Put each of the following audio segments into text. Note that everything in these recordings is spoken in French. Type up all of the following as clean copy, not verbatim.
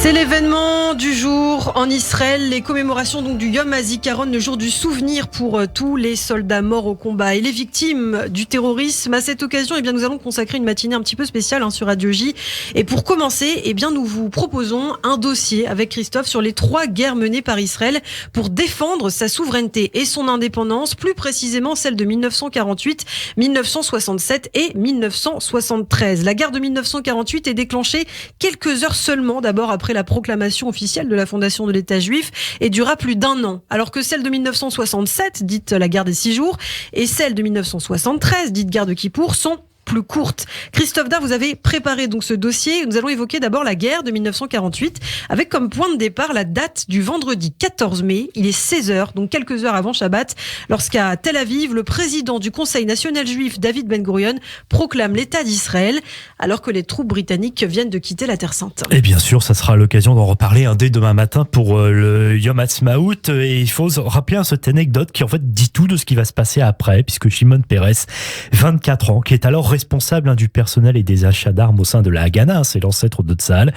C'est l'événement du jour en Israël, les commémorations donc du Yom HaZikaron, le jour du souvenir pour tous les soldats morts au combat et les victimes du terrorisme. À cette occasion, nous allons consacrer une matinée un petit peu spéciale sur Radio J. Et pour commencer, nous vous proposons un dossier avec Christophe sur les 3 guerres menées par Israël pour défendre sa souveraineté et son indépendance, plus précisément celle de 1948, 1967 et 1973. La guerre de 1948 est déclenchée quelques heures seulement d'abord après la proclamation officielle de la fondation de l'État juif et dura plus d'1 an. Alors que celle de 1967, dite la guerre des 6 jours, et celle de 1973, dite guerre de Kippour, sont plus courte. Christophe Dard, vous avez préparé donc ce dossier. Nous allons évoquer d'abord la guerre de 1948 avec comme point de départ la date du vendredi 14 mai. Il est 16h, donc quelques heures avant Shabbat, lorsqu'à Tel Aviv, le président du Conseil national juif, David Ben Gurion, proclame l'État d'Israël alors que les troupes britanniques viennent de quitter la Terre Sainte. Et bien sûr, ça sera l'occasion d'en reparler dès demain matin pour le Yom Ha'atzmaut. Et il faut rappeler cette anecdote qui en fait dit tout de ce qui va se passer après, puisque Shimon Peres, 24 ans, qui est alors responsable du personnel et des achats d'armes au sein de la Haganah, c'est l'ancêtre de Tsahal,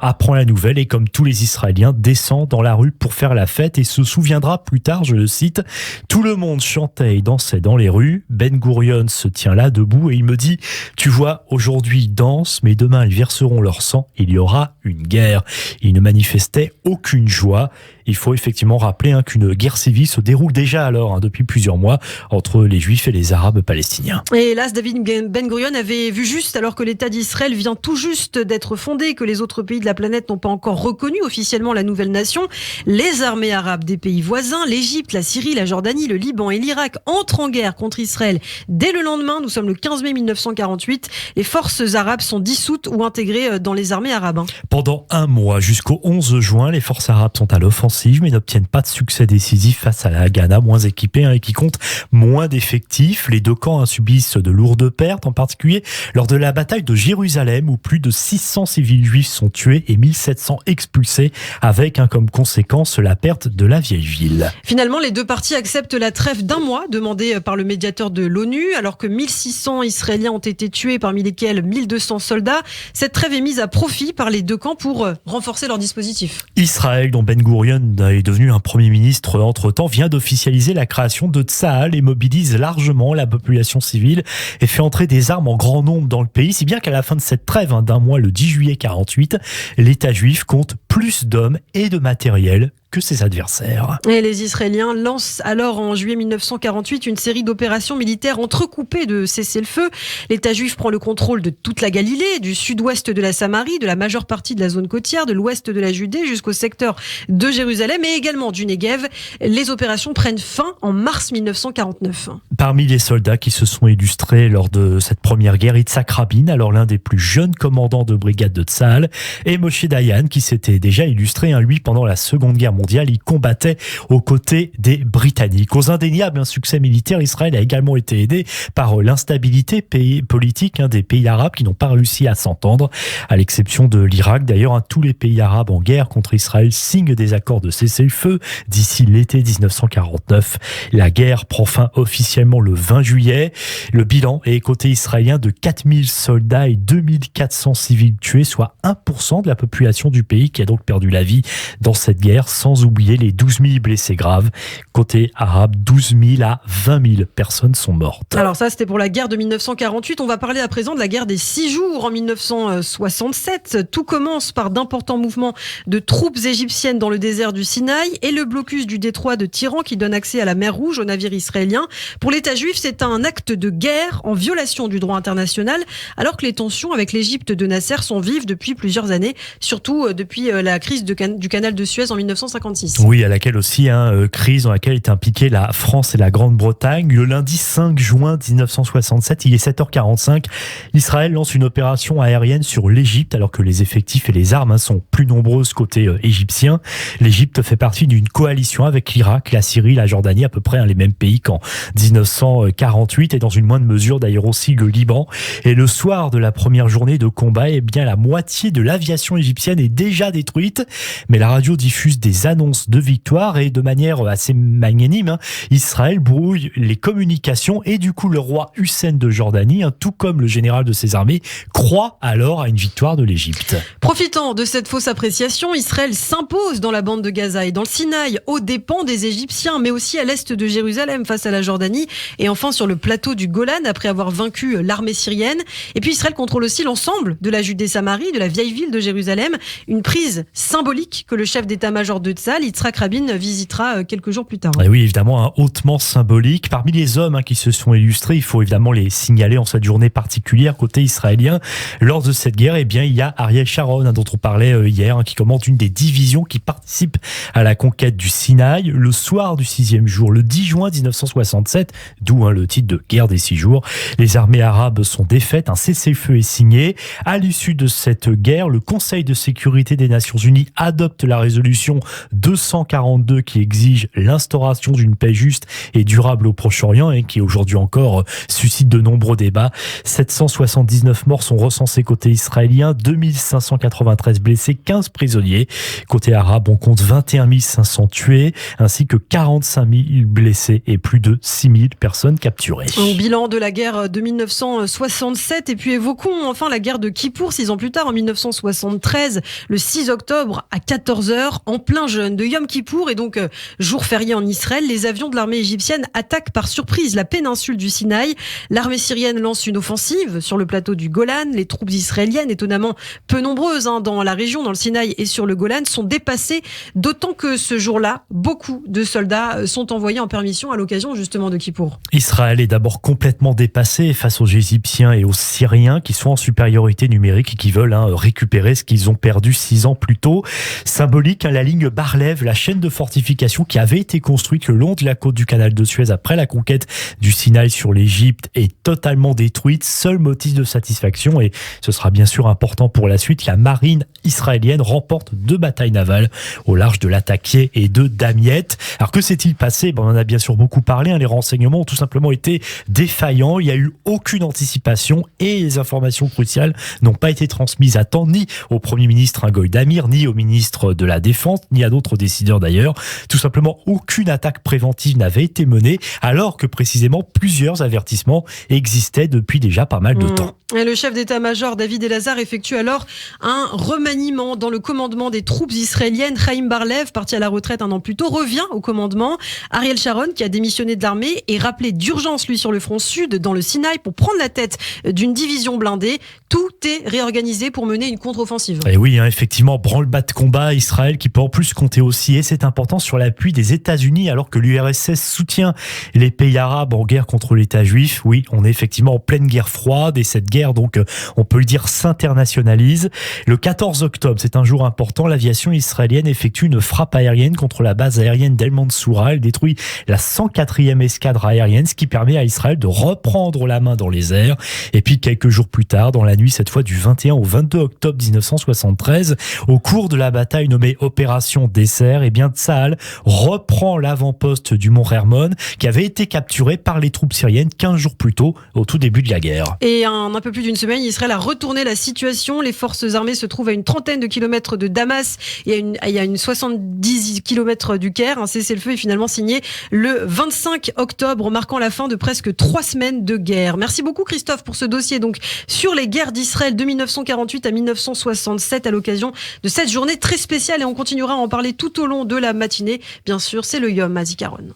apprend la nouvelle et comme tous les Israéliens descend dans la rue pour faire la fête et se souviendra plus tard, je le cite, tout le monde chantait et dansait dans les rues, Ben Gurion se tient là debout et il me dit, tu vois, aujourd'hui ils dansent, mais demain ils verseront leur sang, il y aura une guerre. Il ne manifestait aucune joie. Il faut effectivement rappeler qu'une guerre civile se déroule déjà alors depuis plusieurs mois entre les Juifs et les Arabes palestiniens. Et hélas, David Ben Gurion avait vu juste alors que l'État d'Israël vient tout juste d'être fondé et que les autres pays de la planète n'ont pas encore reconnu officiellement la nouvelle nation. Les armées arabes des pays voisins, l'Égypte, la Syrie, la Jordanie, le Liban et l'Irak entrent en guerre contre Israël. Dès le lendemain, nous sommes le 15 mai 1948, les forces arabes sont dissoutes ou intégrées dans les armées arabes. Pendant 1 mois, jusqu'au 11 juin, les forces arabes sont à l'offensive mais n'obtiennent pas de succès décisif face à la Haganah, moins équipée et qui compte moins d'effectifs. Les 2 camps subissent de lourdes pertes, en particulier lors de la bataille de Jérusalem où plus de 600 civils juifs sont tués et 1700 expulsés avec comme conséquence la perte de la vieille ville. Finalement, les 2 parties acceptent la trêve d'1 mois demandée par le médiateur de l'ONU alors que 1600 Israéliens ont été tués, parmi lesquels 1200 soldats. Cette trêve est mise à profit par les 2 camps pour renforcer leur dispositif. Israël, dont Ben Gurion est devenu un premier ministre entre-temps, vient d'officialiser la création de Tsahal et mobilise largement la population civile et fait entrer des armes en grand nombre dans le pays, si bien qu'à la fin de cette trêve d'1 mois, le 10 juillet 48, l'État juif compte plus d'hommes et de matériel que ses adversaires. Et les Israéliens lancent alors en juillet 1948 une série d'opérations militaires entrecoupées de cessez-le-feu. L'État juif prend le contrôle de toute la Galilée, du sud-ouest de la Samarie, de la majeure partie de la zone côtière, de l'ouest de la Judée jusqu'au secteur de Jérusalem et également du Negev. Les opérations prennent fin en mars 1949. Parmi les soldats qui se sont illustrés lors de cette première guerre, Yitzhak Rabin, alors l'un des plus jeunes commandants de brigade de Tsahal, et Moshe Dayan qui s'était déjà illustré, lui, pendant la Seconde Guerre mondiale. Il combattait aux côtés des Britanniques. Aux indéniables succès militaires, Israël a également été aidé par l'instabilité politique des pays arabes qui n'ont pas réussi à s'entendre, à l'exception de l'Irak. D'ailleurs, tous les pays arabes en guerre contre Israël signent des accords de cessez-le-feu d'ici l'été 1949. La guerre prend fin officiellement le 20 juillet. Le bilan est côté israélien de 4000 soldats et 2400 civils tués, soit 1% de la population du pays qui a donc perdu la vie dans cette guerre, sans oublier les 12 000 blessés graves. Côté arabe, 12 000 à 20 000 personnes sont mortes. Alors ça, c'était pour la guerre de 1948. On va parler à présent de la guerre des 6 jours en 1967. Tout commence par d'importants mouvements de troupes égyptiennes dans le désert du Sinaï et le blocus du détroit de Tiran qui donne accès à la mer Rouge aux navires israéliens. Pour l'État juif, c'est un acte de guerre en violation du droit international, alors que les tensions avec l'Égypte de Nasser sont vives depuis plusieurs années, surtout depuis la crise du canal de Suez en 1956. Oui, à laquelle aussi, crise dans laquelle étaient impliquées la France et la Grande-Bretagne. Le lundi 5 juin 1967, il est 7h45, Israël lance une opération aérienne sur l'Égypte alors que les effectifs et les armes sont plus nombreuses côté égyptien. L'Égypte fait partie d'une coalition avec l'Irak, la Syrie, la Jordanie, à peu près les mêmes pays qu'en 1948 et dans une moindre mesure d'ailleurs aussi le Liban. Et le soir de la première journée de combat, la moitié de l'aviation égyptienne est déjà détruite, mais la radio diffuse des annonces de victoire et de manière assez magnanime, Israël brouille les communications et du coup le roi Hussein de Jordanie, tout comme le général de ses armées, croit alors à une victoire de l'Égypte. Profitant de cette fausse appréciation, Israël s'impose dans la bande de Gaza et dans le Sinaï aux dépens des Égyptiens, mais aussi à l'est de Jérusalem face à la Jordanie et enfin sur le plateau du Golan après avoir vaincu l'armée syrienne. Et puis Israël contrôle aussi l'ensemble de la Judée-Samarie, de la vieille ville de Jérusalem, une prise symbolique que le chef d'état-major de Tsahal, Yitzhak Rabin, visitera quelques jours plus tard. Et oui, évidemment, hautement symbolique. Parmi les hommes qui se sont illustrés, il faut évidemment les signaler en cette journée particulière côté israélien. Lors de cette guerre, il y a Ariel Sharon, dont on parlait hier, qui commande une des divisions qui participe à la conquête du Sinaï. Le soir du 6e jour, le 10 juin 1967, d'où le titre de guerre des 6 jours, les armées arabes sont défaites, un cessez-le-feu est signé. À l'issue de cette guerre, le Conseil de sécurité des Nations Unies adopte la résolution 242 qui exige l'instauration d'une paix juste et durable au Proche-Orient et qui aujourd'hui encore suscite de nombreux débats. 779 morts sont recensés côté israélien, 2593 blessés, 15 prisonniers. Côté arabe, on compte 21 500 tués ainsi que 45 000 blessés et plus de 6 000 personnes capturées. Au bilan de la guerre de 1967 et puis évoquons enfin la guerre de Kippour 6 ans plus tard en 1973, le 6 octobre à 14h en plein jeûne de Yom Kippour et donc jour férié en Israël, les avions de l'armée égyptienne attaquent par surprise la péninsule du Sinaï. L'armée syrienne lance une offensive sur le plateau du Golan. Les troupes israéliennes, étonnamment peu nombreuses dans la région, dans le Sinaï et sur le Golan, sont dépassées, d'autant que ce jour-là, beaucoup de soldats sont envoyés en permission à l'occasion justement de Kippour. Israël est d'abord complètement dépassé face aux Égyptiens et aux Syriens qui sont en supériorité numérique et qui veulent récupérer ce qu'ils ont perdu 6 ans plus tôt. Symbolique, la ligne Bar-Lev, la chaîne de fortification qui avait été construite le long de la côte du canal de Suez après la conquête du Sinaï sur l'Égypte, est totalement détruite. Seul motif de satisfaction, et ce sera bien sûr important pour la suite, la marine israélienne remporte 2 batailles navales au large de Latakia et de Damiette. Alors que s'est-il passé ? On en a bien sûr beaucoup parlé, les renseignements ont tout simplement été défaillants, il n'y a eu aucune anticipation et les informations cruciales n'ont pas été transmises à temps ni au Premier ministre Goy Damir, ni au ministre de la Défense, ni à d'autres décideurs d'ailleurs. Tout simplement, aucune attaque préventive n'avait été menée, alors que précisément plusieurs avertissements existaient depuis déjà pas mal de temps. Et le chef d'état-major David Elazar effectue alors un remaniement dans le commandement des troupes israéliennes. Chaim Bar-Lev, parti à la retraite un an plus tôt, revient au commandement. Ariel Sharon, qui a démissionné de l'armée, est rappelé d'urgence, lui, sur le front sud, dans le Sinaï, pour prendre la tête d'une division blindée. Tout est réorganisé pour mener une contre-offensive. Et oui, effectivement, branle-bas de combat, Israël qui peut en plus compter aussi, et c'est important, sur l'appui des États-Unis, alors que l'URSS soutient les pays arabes en guerre contre l'État juif. Oui, on est effectivement en pleine guerre froide, et cette guerre, donc, on peut le dire, s'internationalise. Le 14 octobre, c'est un jour important, l'aviation israélienne effectue une frappe aérienne contre la base aérienne d'El Mansoura. Elle détruit la 104e escadre aérienne, ce qui permet à Israël de reprendre la main dans les airs. Et puis, quelques jours plus tard, dans la nuit, cette fois du 21 au 22 octobre 1973, au cours de la bataille nommée Opération Dessert, Tsahal reprend l'avant-poste du Mont Hermon, qui avait été capturé par les troupes syriennes 15 jours plus tôt, au tout début de la guerre. Et un peu plus d'une semaine, Israël a retourné la situation. Les forces armées se trouvent à une trentaine de kilomètres de Damas et à une 70 kilomètres du Caire. Un cessez-le-feu est finalement signé le 25 octobre, marquant la fin de presque 3 semaines de guerre. Merci beaucoup Christophe pour ce dossier donc sur les guerres d'Israël de 1948 à 1967 à l'occasion de cette journée très spéciale, et on continuera à en parler tout au long de la matinée. Bien sûr, c'est le Yom HaZikaron.